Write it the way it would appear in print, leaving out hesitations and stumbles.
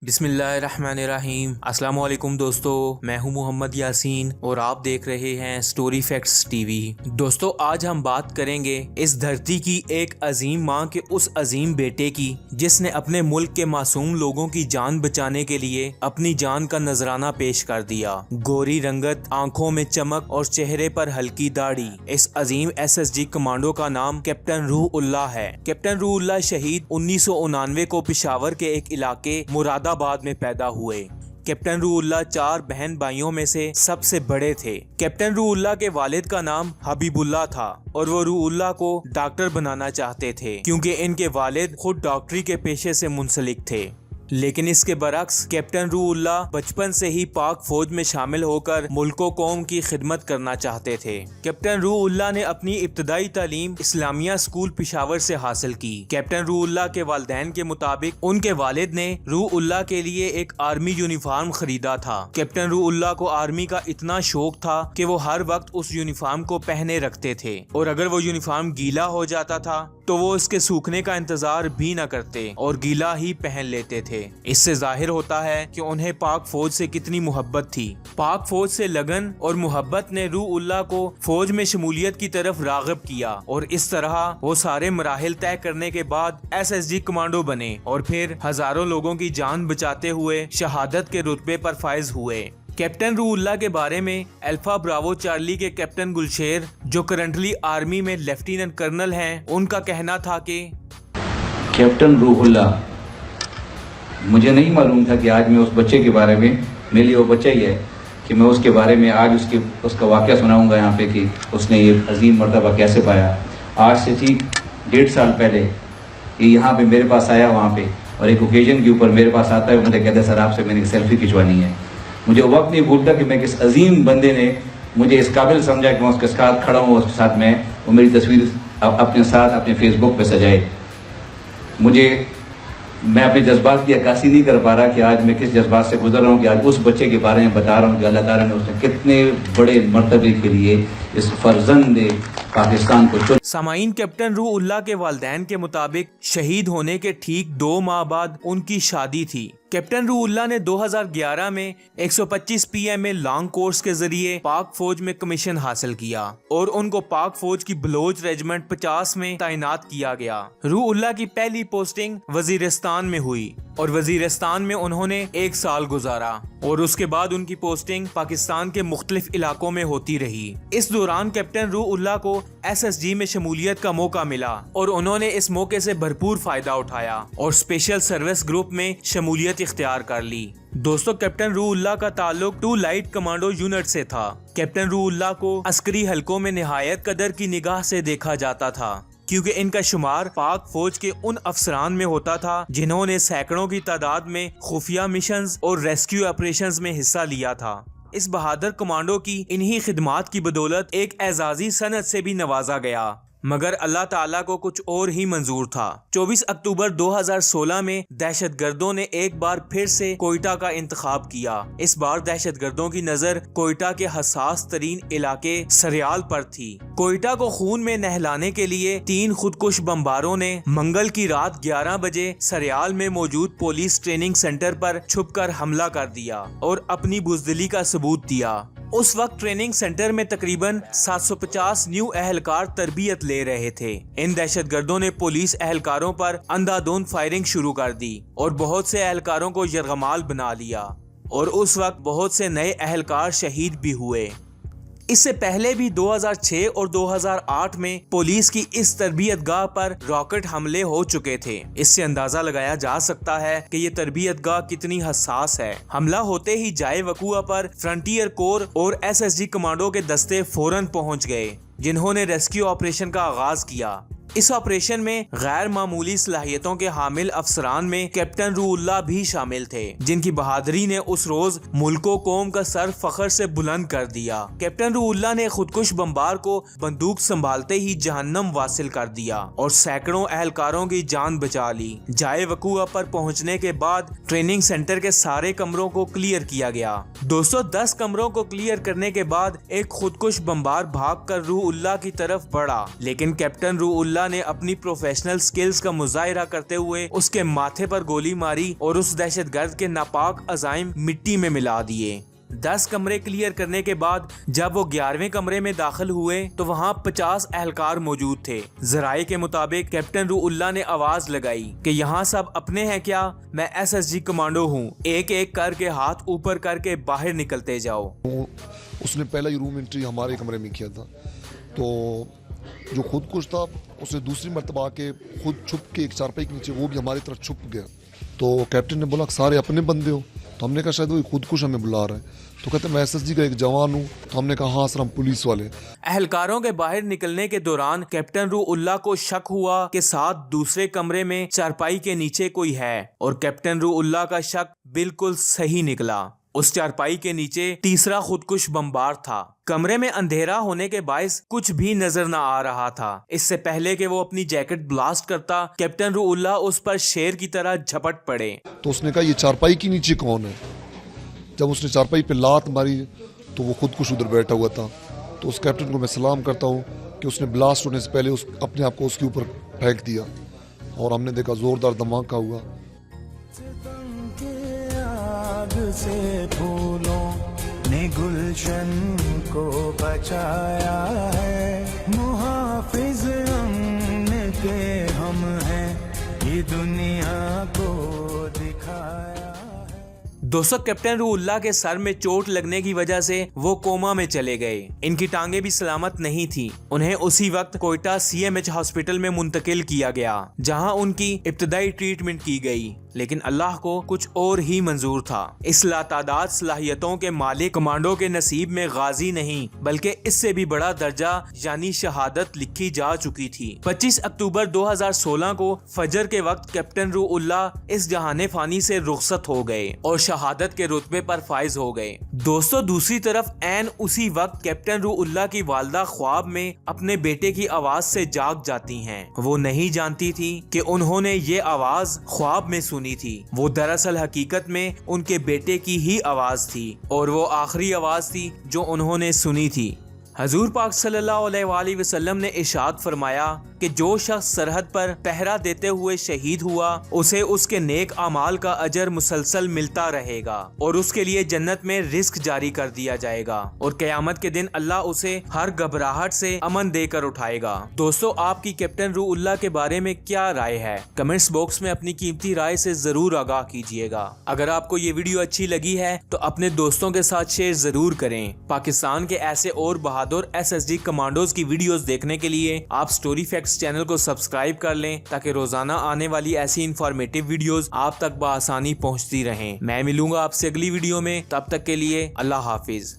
बिस्मिल्लाहिर्रहमानिर्रहीम। अस्सलाम वालेकुम दोस्तों, मैं हूं मोहम्मद यासीन और आप देख रहे हैं स्टोरी फैक्ट्स टीवी। दोस्तों, आज हम बात करेंगे इस धरती की एक अजीम माँ के उस अजीम बेटे की जिसने अपने मुल्क के मासूम लोगों की जान बचाने के लिए अपनी जान का नजराना पेश कर दिया। गोरी रंगत, आंखों में चमक और चेहरे पर हल्की दाढ़ी, इस अजीम SSG कमांडो का नाम कैप्टन रूहुल्लाह है। कैप्टन रूहुल्लाह शहीद 1999 को पेशावर के एक इलाके मुरादाबाद में पैदा हुए। कैप्टन रूहुल्लाह 4 बहन भाइयों में से सबसे बड़े थे। कैप्टन रूहुल्लाह के वालिद का नाम हबीबुल्लाह था और वो रूहुल्लाह को डॉक्टर बनाना चाहते थे क्योंकि इनके वालिद खुद डॉक्टरी के पेशे से मुंसलिक थे। लेकिन इसके बरक्स कैप्टन रूहुल्लाह बचपन से ही पाक फौज में शामिल होकर मुल्को कौम की खिदमत करना चाहते थे। कैप्टन रूहुल्लाह ने अपनी इब्तदाई तालीम इस्लामिया स्कूल पेशावर से हासिल की। कैप्टन रूहुल्लाह के वालिदैन के मुताबिक उनके वालिद ने रूहुल्लाह के लिए एक आर्मी यूनिफॉर्म खरीदा था। कैप्टन रूहुल्लाह को आर्मी का इतना शौक था कि वो हर वक्त उस यूनिफॉर्म को पहने रखते थे और अगर वो यूनिफॉर्म गीला हो जाता था तो वो इसके सूखने का इंतजार भी न करते और गीला ही पहन लेते थे। इससे जाहिर होता है कि उन्हें पाक फौज से कितनी मोहब्बत थी। पाक फौज से लगन और मोहब्बत ने रूहुल्लाह को फौज में शमूलियत की तरफ राग़िब किया और इस तरह वो सारे मराहिल तय करने के बाद SSG कमांडो बने और फिर हजारों लोगों की जान बचाते हुए शहादत के रुतबे पर फायज हुए। कैप्टन रूहुल्लाह के बारे में अल्फा ब्रावो चार्ली के कैप्टन गुलशेर, जो करंटली आर्मी में लेफ्टिनेंट कर्नल हैं, उनका कहना था कि कैप्टन रूहुल्लाह, मुझे नहीं मालूम था कि आज मैं उस बच्चे के बारे में, मेरे लिए वो बच्चा ही है कि मैं उसके बारे में आज उसका वाक़या सुनाऊंगा यहाँ पे कि उसने ये अजीम मर्तबा कैसे पाया। आज से ठीक 1.5 साल पहले ये यहाँ पे मेरे पास आया वहाँ पे, और एक ओकेजन के ऊपर मेरे पास आता है, मुझे कहता है सर आपसे मैंने सेल्फी खिंचवानी है। मुझे वक्त नहीं भूलता कि मैं किस अजीम बंदे ने मुझे इस काबिल समझा कि मैं उसके साथ खड़ा हूँ, उसके साथ मैं, वो मेरी तस्वीर अपने साथ अपने फेसबुक पे सजाए। मैं अपने जज्बात की अक्कासी नहीं कर पा रहा कि आज मैं किस जज्बात से गुजर रहा हूँ कि आज उस बच्चे के बारे में बता रहा हूँ कि अल्लाह ताला ने उसने कितने बड़े मर्तबे के लिए इस फर्जंद पाकिस्तान को चुना। सामाईन, कैप्टन रूहुल्लाह के वालिदैन के मुताबिक शहीद होने के ठीक 2 माह बाद उनकी शादी थी। कैप्टन रूहुल्लाह ने 2011 में 125 PM में लॉन्ग कोर्स के जरिए पाक फौज में कमीशन हासिल किया और उनको पाक फौज की बलोच रेजिमेंट 50 में तैनात किया गया। रूहुल्लाह की पहली पोस्टिंग वजीरिस्तान में हुई और वजीरिस्तान में उन्होंने 1 साल गुजारा और उसके बाद उनकी पोस्टिंग पाकिस्तान के मुख्तलिफ इलाकों में होती रही। इस दौरान कैप्टन रूहुल्लाह को SSG में शमूलियत का मौका मिला और उन्होंने इस मौके से भरपूर फायदा उठाया और स्पेशल सर्विस ग्रुप में शमूलियत इख्तियार कर ली। दोस्तों, कैप्टन रूहुल्लाह का ताल्लुक 2 लाइट कमांडो यूनिट से था। कैप्टन रूहुल्लाह को अस्करी हलकों में निहायत कदर की निगाह से देखा जाता था क्योंकि इनका शुमार पाक फौज के उन अफसरान में होता था जिन्होंने सैकड़ों की तादाद में खुफिया मिशंस और रेस्क्यू ऑपरेशंस में हिस्सा लिया था। इस बहादुर कमांडो की इन्हीं खिदमात की बदौलत एक एजाजी सनद से भी नवाजा गया, मगर अल्लाह ताला को कुछ और ही मंजूर था। 24 अक्टूबर 2016 में दहशतगर्दों ने एक बार फिर से कोयटा का इंतखाब किया। इस बार दहशतगर्दों की नजर कोयटा के हसास तरीन इलाके सरियाल पर थी। कोयटा को खून में नहलाने के लिए 3 खुदकुश बमबारों ने मंगल की रात 11 बजे सरियाल में मौजूद पुलिस ट्रेनिंग सेंटर पर छुपकर हमला कर दिया और अपनी बुज़दिली का सबूत दिया। उस वक्त ट्रेनिंग सेंटर में तकरीबन 750 न्यू अहलकार तरबियत ले रहे थे। इन दहशतगर्दों ने पुलिस अहलकारों पर अंधाधुंध फायरिंग शुरू कर दी और बहुत से अहलकारों को यरगमाल बना लिया और उस वक्त बहुत से नए अहलकार शहीद भी हुए। इससे पहले भी 2006 और 2008 में पुलिस की इस तरबियतगाह पर रॉकेट हमले हो चुके थे। इससे अंदाजा लगाया जा सकता है कि ये तरबियतगाह कितनी हसास है। हमला होते ही जाए वकुआ पर फ्रंटियर कोर और SSG कमांडो के दस्ते फौरन पहुंच गए, जिन्होंने रेस्क्यू ऑपरेशन का आगाज किया। इस ऑपरेशन में गैर मामूली सलाहियतों के हामिल अफसरान में कैप्टन रूहुल्लाह भी शामिल थे, जिनकी बहादुरी ने उस रोज मुल्को कौम का सर फख्र से बुलंद कर दिया। कैप्टन रूहुल्लाह ने खुदकुश बमबार को बंदूक संभालते ही जहन्नम वासिल कर दिया और सैकड़ों अहलकारों की जान बचा ली। जाए वकुआ पर पहुंचने के बाद ट्रेनिंग सेंटर के सारे कमरों को क्लियर किया गया। दोस्तों, 10 कमरों को क्लियर करने के बाद एक खुदकुश बमबार भाग कर रूहुल्लाह की तरफ बढ़ा, लेकिन कैप्टन रूहुल्लाह रूहुल्लाह ने अपनी प्रोफेशनल स्किल्स का मुजाहिरा करते हुए उसके माथे पर गोली मारी और उस दहशतगर्द के नापाक अजाइम मिट्टी में मिला दिए। 10 कमरे क्लियर करने के बाद जब वो 11वें कमरे में दाखिल हुए तो वहाँ 50 एहलकार मौजूद थे। जराये के मुताबिक कैप्टन रूहुल्लाह ने आवाज लगाई कि यहाँ सब अपने हैं क्या, मैं SSG कमांडो हूँ, एक एक करके हाथ ऊपर करके बाहर निकलते जाओ। उसने पहला ही रूम एंट्री हमारे कमरे में किया था, तो जो खुदकुश था उसने दूसरी मरतबा आके खुद छुप के एक चारपाई के नीचे वो भी हमारी तरफ छुप गया। तो कैप्टन ने बोला सारे अपने बंदे हो, तो हमने कहा शायद वो खुदकुश हमें बुला रहा है। तो कहते मैं SSG का एक जवान हूँ। तो हमने कहा हाँ सर हम पुलिस वाले। एहलकारों के बाहर निकलने के दौरान कैप्टन रूहुल्लाह को शक हुआ कि साथ दूसरे कमरे में चारपाई के नीचे कोई है और कैप्टन रूहुल्लाह का शक बिल्कुल सही निकला। उस चारपाई के नीचे तीसरा खुदकुश बमबार था। कमरे में अंधेरा होने के बायस कुछ भी नजर न आ रहा था। इससे पहले कि वो अपनी जैकेट ब्लास्ट करता, कैप्टन रूहुल्लाह उस पर शेर की तरह झपट पड़े। तो उसने कहा ये चारपाई के नीचे कौन है। जब उसने चारपाई पे लात मारी तो वो खुदकुश उधर बैठा हुआ था। तो उस कैप्टन को मैं सलाम करता हूँ कि उसने ब्लास्ट होने से पहले अपने आप को उसके ऊपर फेंक दिया और हमने देखा जोरदार धमाका हुआ। से फूलों ने गुलशन को बचाया है, मुहाफिज अमन के हम हैं, ये दुनिया को दिखाया। दोस्तों, कैप्टन रूहुल्लाह के सर में चोट लगने की वजह से वो कोमा में चले गए। इनकी टांगे भी सलामत नहीं थी। उन्हें उसी वक्त क्वेटा CMH हॉस्पिटल में मुंतकिल किया गया, जहां उनकी इब्तदाई ट्रीटमेंट की गई। लेकिन अल्लाह को कुछ और ही मंजूर था। इस लातादाद सलाहियतों के मालिक कमांडो के नसीब में गाजी नहीं बल्कि इससे भी बड़ा दर्जा यानी शहादत लिखी जा चुकी थी। 25 अक्टूबर 2016 को फजर के वक्त कैप्टन रूहुल्लाह इस जहाने फानी से रुखसत हो गए और शहादत के रुतबे पर फाइज हो गए। दोस्तों, दूसरी तरफ ऐन उसी वक्त कैप्टन रूहुल्लाह की वालदा ख्वाब में अपने बेटे की आवाज से जाग जाती हैं। वो नहीं जानती थी कि उन्होंने ये आवाज ख्वाब में सुनी थी। वो दरअसल हकीकत में उनके बेटे की ही आवाज थी और वो आखिरी आवाज थी जो उन्होंने सुनी थी। हजूर पाक सल्लल्लाहु अलैहि वसल्लम ने इरशाद फरमाया कि जो शख्स सरहद पर पहरा देते हुए शहीद हुआ उसे उसके नेक अमाल का अजर मुसलसल मिलता रहेगा और उसके लिए जन्नत में रिस्क जारी कर दिया जाएगा और क़यामत के दिन अल्लाह उसे हर घबराहट से अमन देकर उठाएगा। दोस्तों, आपकी कैप्टन रूहुल्लाह के बारे में क्या राय है? कमेंट्स बॉक्स में अपनी कीमती राय से जरूर आगाह कीजिएगा। अगर आपको ये वीडियो अच्छी लगी है तो अपने दोस्तों के साथ शेयर जरूर करें। पाकिस्तान के ऐसे और बहादुर SSG कमांडोज की वीडियोस देखने के लिए आप स्टोरी फैक्ट्स चैनल को सब्सक्राइब कर लें ताकि रोजाना आने वाली ऐसी इंफॉर्मेटिव वीडियोस आप तक बआसानी पहुंचती रहें। मैं मिलूंगा आपसे अगली वीडियो में, तब तक के लिए अल्लाह हाफिज।